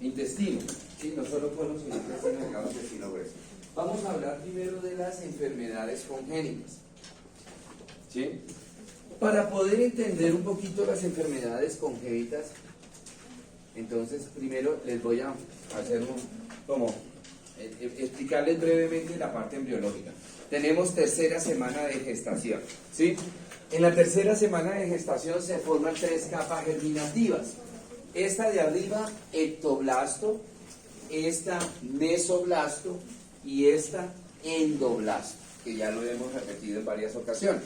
Intestino, ¿sí? No solo colon, sino intestino delgado, intestino grueso. Vamos a hablar primero de las enfermedades congénitas, ¿sí? Para poder entender un poquito las enfermedades congénitas, entonces primero les voy a hacer explicarles brevemente la parte embriológica. Tenemos tercera semana de gestación, ¿sí? En la tercera semana de gestación se forman 3 capas germinativas. Esta de arriba, ectoblasto, esta mesoblasto y esta endoblasto, que ya lo hemos repetido en varias ocasiones.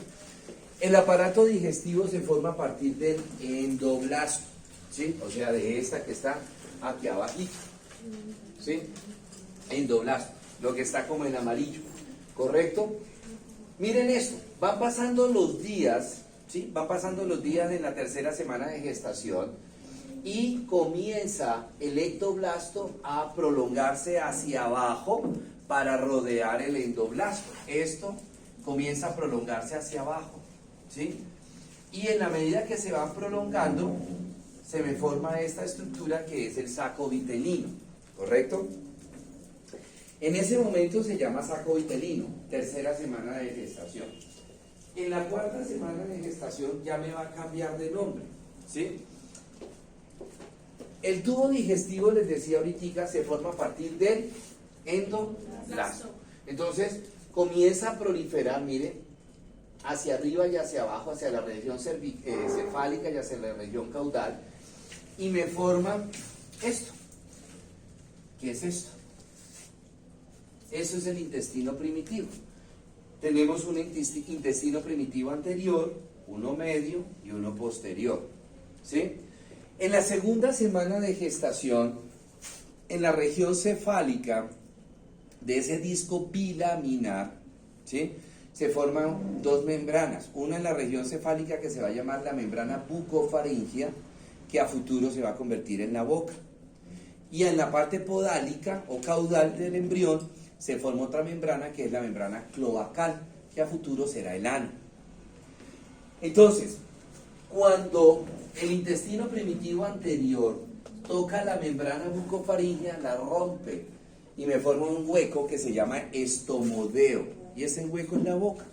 El aparato digestivo se forma a partir del endoblasto, ¿sí? O sea, de esta que está aquí abajo, ¿sí? Endoblasto, lo que está como en amarillo, ¿correcto? Miren esto, van pasando los días, ¿sí? Van pasando los días en la tercera semana de gestación y comienza el ectoblasto a prolongarse hacia abajo para rodear el endoblasto. Esto comienza a prolongarse hacia abajo, ¿sí? Y en la medida que se van prolongando, se me forma esta estructura que es el saco vitelino, ¿correcto? En ese momento se llama saco vitelino, tercera semana de gestación. En la cuarta semana de gestación ya me va a cambiar de nombre, ¿sí? El tubo digestivo, les decía ahorita, se forma a partir del endoblasto. Entonces, comienza a proliferar, miren, hacia arriba y hacia abajo, hacia la región cefálica y hacia la región caudal, y me forma esto. ¿Qué es esto? Eso es el intestino primitivo. Tenemos un intestino primitivo anterior, uno medio y uno posterior, ¿sí? En la segunda semana de gestación, en la región cefálica de ese disco bilaminar, ¿sí? Se forman 2 membranas, una en la región cefálica que se va a llamar la membrana bucofaringea, que a futuro se va a convertir en la boca, y en la parte podálica o caudal del embrión se forma otra membrana que es la membrana cloacal, que a futuro será el ano. Entonces, cuando el intestino primitivo anterior toca la membrana bucofaringea, la rompe y me forma un hueco que se llama estomodeo, y ese hueco es la boca,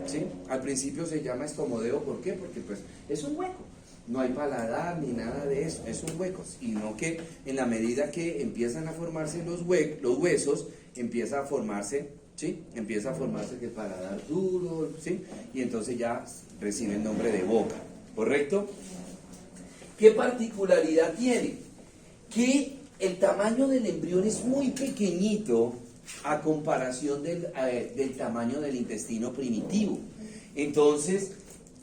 ¿sí? Al principio se llama estomodeo, ¿por qué? Porque pues es un hueco, no hay paladar ni nada de eso, es un hueco, sino que en la medida que empiezan a formarse los huesos, empieza a formarse, ¿sí? Empieza a formarse el paladar duro, ¿sí? Y entonces ya recibe el nombre de boca, ¿correcto? ¿Qué particularidad tiene? Que el tamaño del embrión es muy pequeñito a comparación del tamaño del intestino primitivo. Entonces,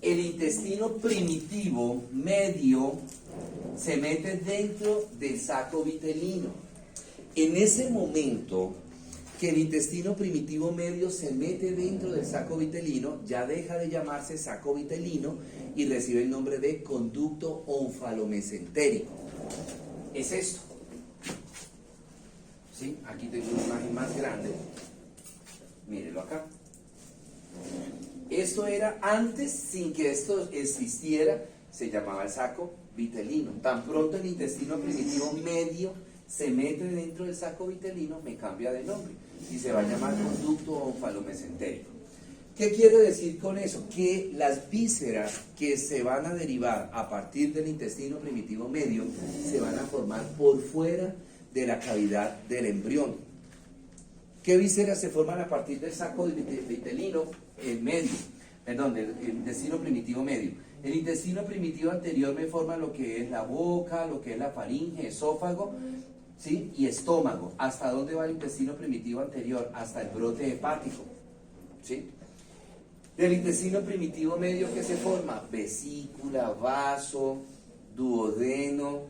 el intestino primitivo medio se mete dentro del saco vitelino. En ese momento que el intestino primitivo medio se mete dentro del saco vitelino, ya deja de llamarse saco vitelino y recibe el nombre de conducto onfalomesentérico. Es esto. ¿Sí? Aquí tengo una imagen más grande. Mírelo acá. Esto era antes, sin que esto existiera, se llamaba el saco vitelino. Tan pronto el intestino primitivo medio se mete dentro del saco vitelino, me cambia de nombre y se va a llamar conducto onfalomesentérico. ¿Qué quiere decir con eso? Que las vísceras que se van a derivar a partir del intestino primitivo medio se van a formar por fuera de la cavidad del embrión. ¿Qué vísceras se forman a partir del saco vitelino medio? Perdón, del intestino primitivo medio. El intestino primitivo anterior me forma lo que es la boca, lo que es la faringe, esófago, ¿sí? Y estómago. ¿Hasta dónde va el intestino primitivo anterior? Hasta el brote hepático, ¿sí? Del intestino primitivo medio, ¿qué se forma? Vesícula, vaso, duodeno,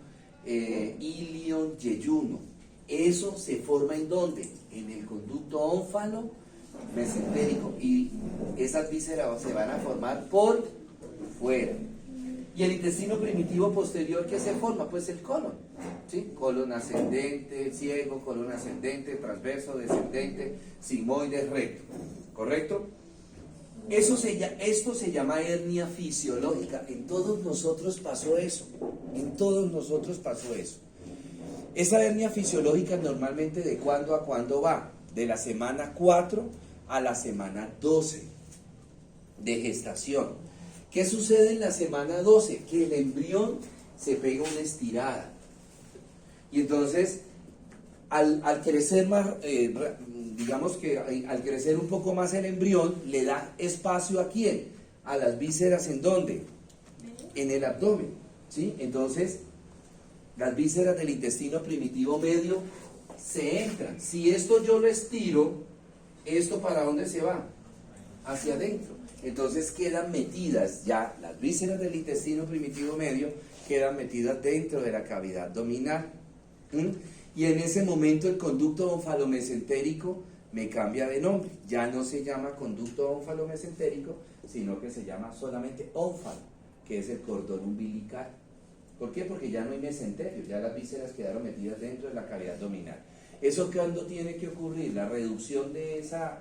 ilion, yeyuno. Eso se forma ¿en dónde? En el conducto ónfalo-mesentérico, y esas vísceras se van a formar por fuera. Y el intestino primitivo posterior, ¿qué se forma? Pues el colon, ¿sí? Colon ascendente, ciego, colon ascendente, transverso, descendente, sigmoide, recto, ¿correcto? Esto se llama hernia fisiológica. En todos nosotros pasó eso. En todos nosotros pasó eso. Esa hernia fisiológica normalmente ¿de cuándo a cuándo va? De la semana 4 a la semana 12 de gestación. ¿Qué sucede en la semana 12? Que el embrión se pega una estirada. Y entonces, al crecer más, digamos que al crecer un poco más el embrión, le da espacio ¿a quién? A las vísceras, ¿en dónde? En el abdomen, ¿sí? Entonces, las vísceras del intestino primitivo medio se entran. Si esto yo lo estiro, ¿esto para dónde se va? Hacia adentro. Entonces quedan metidas ya, las vísceras del intestino primitivo medio quedan metidas dentro de la cavidad abdominal. Y en ese momento el conducto onfalomesentérico me cambia de nombre. Ya no se llama conducto onfalomesentérico, sino que se llama solamente ónfalo, que es el cordón umbilical. ¿Por qué? Porque ya no hay mesenterio, ya las vísceras quedaron metidas dentro de la cavidad abdominal. ¿Eso cuándo tiene que ocurrir? La reducción de esa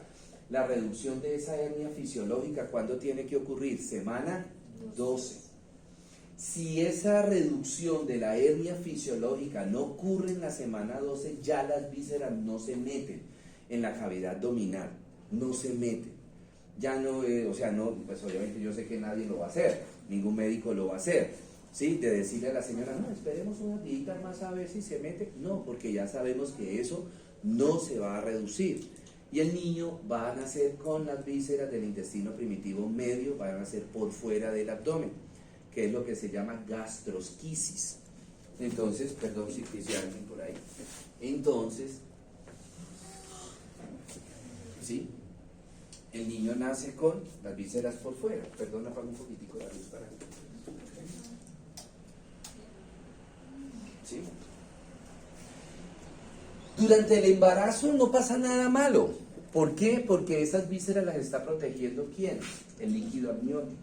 hernia fisiológica, ¿cuándo tiene que ocurrir? Semana 12. Si esa reducción de la hernia fisiológica no ocurre en la semana 12, ya las vísceras no se meten en la cavidad abdominal, no se meten. Ya no, o sea, no, pues obviamente yo sé que nadie lo va a hacer, ningún médico lo va a hacer, ¿sí? De decirle a la señora, no, esperemos unos días más a ver si se mete. No, porque ya sabemos que eso no se va a reducir. Y el niño va a nacer con las vísceras del intestino primitivo medio, va a nacer por fuera del abdomen, que es lo que se llama gastrosquisis. Entonces, perdón si dice alguien por ahí. Entonces, ¿sí? El niño nace con las vísceras por fuera. Perdón, apago un poquitico la luz para que... ¿Sí? Durante el embarazo no pasa nada malo. ¿Por qué? Porque esas vísceras las está protegiendo ¿quién? El líquido amniótico.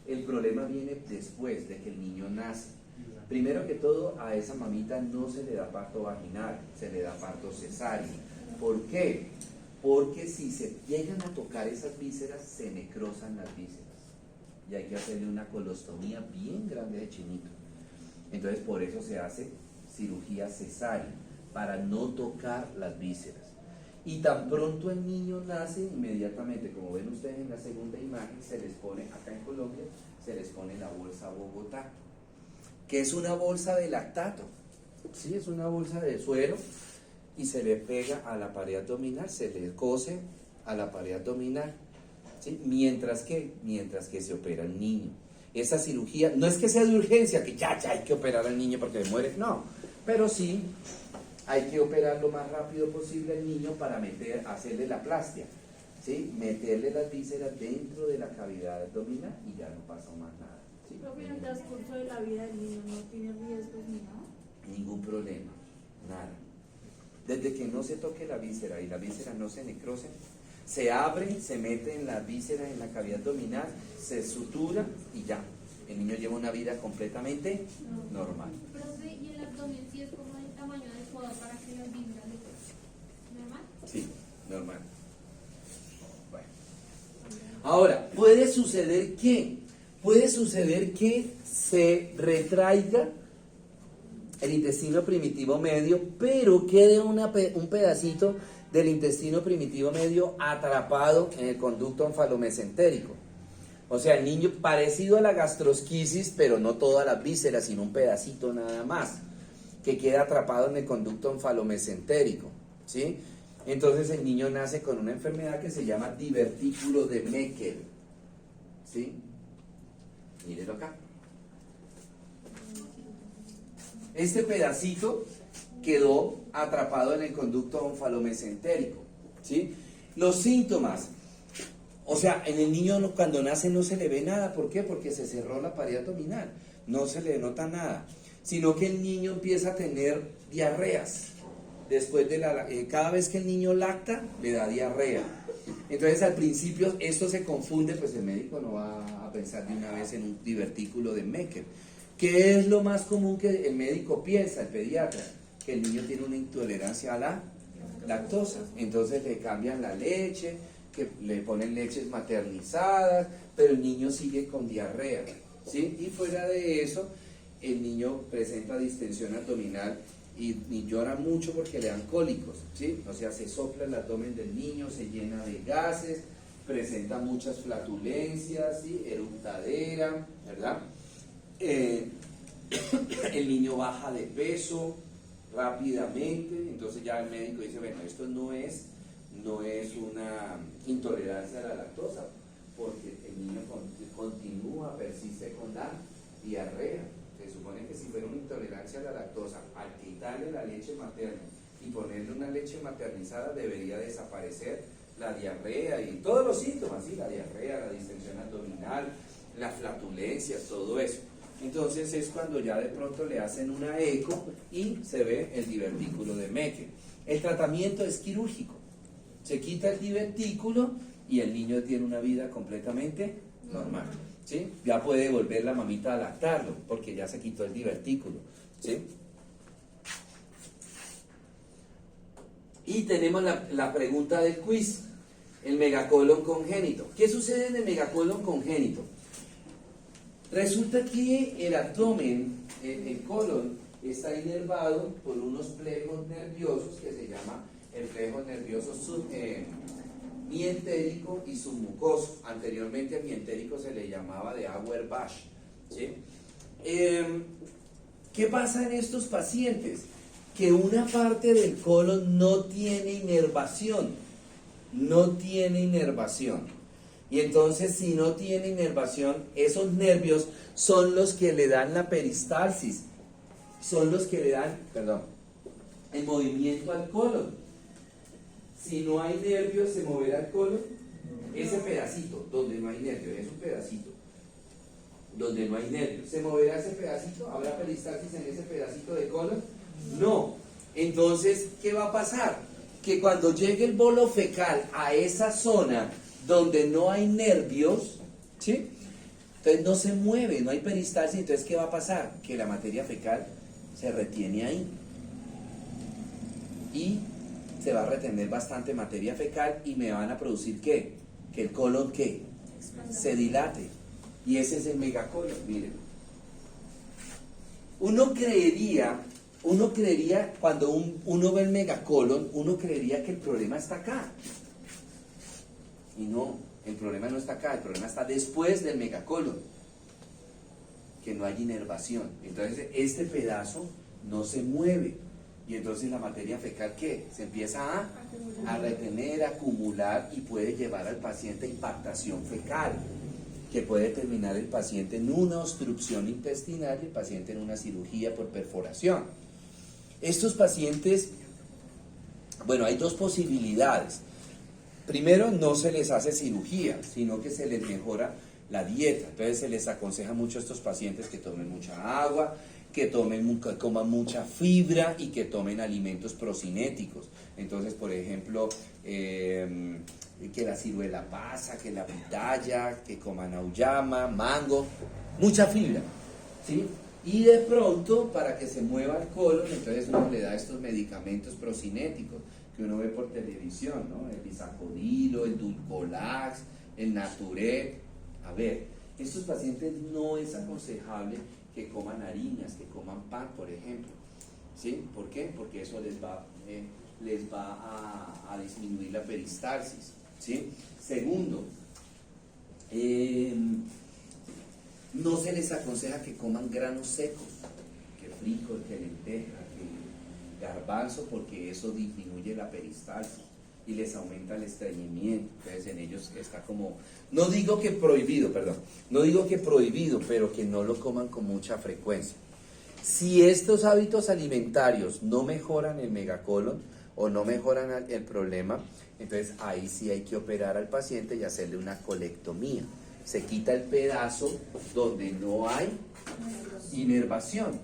El problema viene después de que el niño nace. Primero que todo, a esa mamita no se le da parto vaginal, se le da parto cesáreo. ¿Por qué? Porque si se llegan a tocar esas vísceras, se necrosan las vísceras. Y hay que hacerle una colostomía bien grande de chinito. Entonces, por eso se hace cirugía cesárea, para no tocar las vísceras. Y tan pronto el niño nace, inmediatamente, como ven ustedes en la segunda imagen, se les pone, acá en Colombia, se les pone la bolsa Bogotá, que es una bolsa de lactato, ¿sí? Es una bolsa de suero, y se le pega a la pared abdominal, se le cose a la pared abdominal, ¿sí? Mientras que se opera el niño. Esa cirugía, no es que sea de urgencia, que ya hay que operar al niño porque muere, no, pero sí hay que operar lo más rápido posible al niño para hacerle la plastia, ¿sí? Meterle las vísceras dentro de la cavidad abdominal y ya no pasa más nada, ¿sí? Profe, en el transcurso de la vida del niño no tiene riesgos ni nada. Ningún problema, nada. Desde que no se toque la víscera y la víscera no se necrose, se abre, se mete en la víscera, en la cavidad abdominal, se sutura y ya. El niño lleva una vida completamente normal. Profe, ¿y el abdomen sí es como el tamaño adecuado para que las vísceras le crezcan? ¿Normal? Sí, normal. Bueno. Ahora, puede suceder que se retraiga el intestino primitivo medio, pero quede un pedacito del intestino primitivo medio atrapado en el conducto onfalomesentérico. O sea, el niño parecido a la gastrosquisis, pero no todas las vísceras, sino un pedacito nada más, que queda atrapado en el conducto onfalomesentérico, ¿sí? Entonces el niño nace con una enfermedad que se llama divertículo de Meckel, ¿sí? Mírenlo acá. Este pedacito quedó atrapado en el conducto onfalomesentérico, ¿sí? Los síntomas, o sea, en el niño cuando nace no se le ve nada. ¿Por qué? Porque se cerró la pared abdominal, no se le nota nada, sino que el niño empieza a tener diarreas. Después de cada vez que el niño lacta, le da diarrea. Entonces al principio esto se confunde, pues el médico no va a pensar de una vez en un divertículo de Meckel. ¿Qué es lo más común que el médico piensa, el pediatra? Que el niño tiene una intolerancia a la lactosa. Entonces le cambian la leche, que le ponen leches maternizadas, pero el niño sigue con diarrea, ¿sí? Y fuera de eso, el niño presenta distensión abdominal y llora mucho porque le dan cólicos, ¿sí? O sea, se sopla el abdomen del niño, se llena de gases, presenta muchas flatulencias, ¿sí? Eructadera, ¿verdad? El niño baja de peso rápidamente, entonces ya el médico dice, bueno, esto no es una intolerancia a la lactosa, porque el niño continúa, persiste con la diarrea. Se supone que si fuera una intolerancia a la lactosa, al quitarle la leche materna y ponerle una leche maternizada, debería desaparecer la diarrea y todos los síntomas, ¿sí? La diarrea, la distensión abdominal, las flatulencias, todo eso. Entonces es cuando ya de pronto le hacen una eco y se ve el divertículo de Meckel. El tratamiento es quirúrgico. Se quita el divertículo y el niño tiene una vida completamente normal, ¿sí? Ya puede volver la mamita a lactarlo porque ya se quitó el divertículo, ¿sí? Y tenemos la pregunta del quiz, el megacolon congénito. ¿Qué sucede en el megacolon congénito? Resulta que el abdomen, el colon, está inervado por unos plejos nerviosos que se llama el plejo nervioso mientérico y submucoso. Anteriormente al mientérico se le llamaba de Auerbach, ¿sí? ¿Qué pasa en estos pacientes? Que una parte del colon no tiene inervación, y entonces si no tiene inervación, esos nervios son los que le dan la peristalsis, son los que le dan, el movimiento al colon. Si no hay nervios, ¿se moverá el colon? Ese pedacito donde no hay nervios, es un pedacito donde no hay nervios. ¿Se moverá ese pedacito? ¿Habrá peristalsis en ese pedacito de colon? No. Entonces, ¿qué va a pasar? Que cuando llegue el bolo fecal a esa zona donde no hay nervios, ¿sí? Entonces no se mueve, no hay peristalsis. Entonces, ¿qué va a pasar? Que la materia fecal se retiene ahí y se va a retener bastante materia fecal y me van a producir ¿qué? Que el colon ¿qué? Se dilate. Y ese es el megacolon, miren. Uno creería cuando uno ve el megacolon, uno creería que el problema está acá. Y no, el problema no está acá, el problema está después del megacolon, que no hay inervación. Entonces este no se mueve. Y entonces la materia fecal, ¿qué? Se empieza a retener, a acumular y puede llevar al paciente a impactación fecal, que puede terminar el paciente en una obstrucción intestinal y el paciente en una cirugía por perforación. Estos pacientes, bueno, hay dos posibilidades. Primero, no se les hace cirugía, sino que se les mejora la dieta. Entonces se les aconseja mucho a estos pacientes que tomen mucha agua, que coman mucha fibra y que tomen alimentos procinéticos. Entonces, por ejemplo, que la ciruela pasa, que la pitaya, que coman auyama, mango, mucha fibra, ¿sí? Y de pronto, para que se mueva el colon, entonces uno le da estos medicamentos procinéticos que uno ve por televisión, ¿no? El bisacodilo, el dulcolax, el naturet. A ver, estos pacientes no es aconsejable que coman harinas, que coman pan, por ejemplo, ¿sí? ¿Por qué? Porque eso les va a disminuir la peristalsis, ¿sí? Segundo, no se les aconseja que coman granos secos, que frijol, que lenteja, que garbanzo, porque eso disminuye la peristalsis y les aumenta el estreñimiento. Entonces en ellos está como, no digo que prohibido, pero que no lo coman con mucha frecuencia. Si estos hábitos alimentarios no mejoran el megacolon o no mejoran el problema, entonces ahí sí hay que operar al paciente y hacerle una colectomía. Se quita el pedazo donde no hay inervación,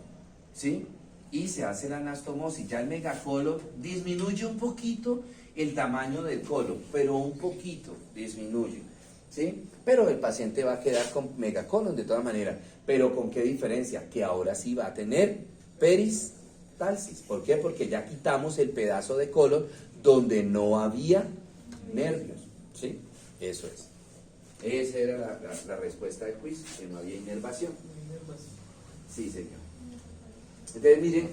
¿sí? Y se hace la anastomosis. Ya el megacolon disminuye un poquito el tamaño del colon, pero un poquito disminuye, ¿sí? Pero el paciente va a quedar con megacolon de todas maneras. ¿Pero con qué diferencia? Que ahora sí va a tener peristalsis. ¿Por qué? Porque ya quitamos el pedazo de colon donde no había nervios, ¿sí? Eso es. Esa era la respuesta del quiz, que no había inervación. Sí, señor. Entonces, miren,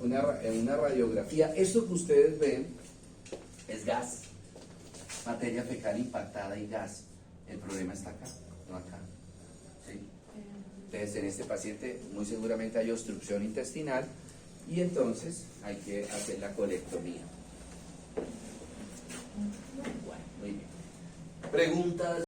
una radiografía. Esto que ustedes ven es gas, materia fecal impactada y gas. El problema está acá, no acá. ¿Sí? Entonces en este paciente muy seguramente hay obstrucción intestinal y entonces hay que hacer la colectomía. Bueno, muy bien. Preguntas.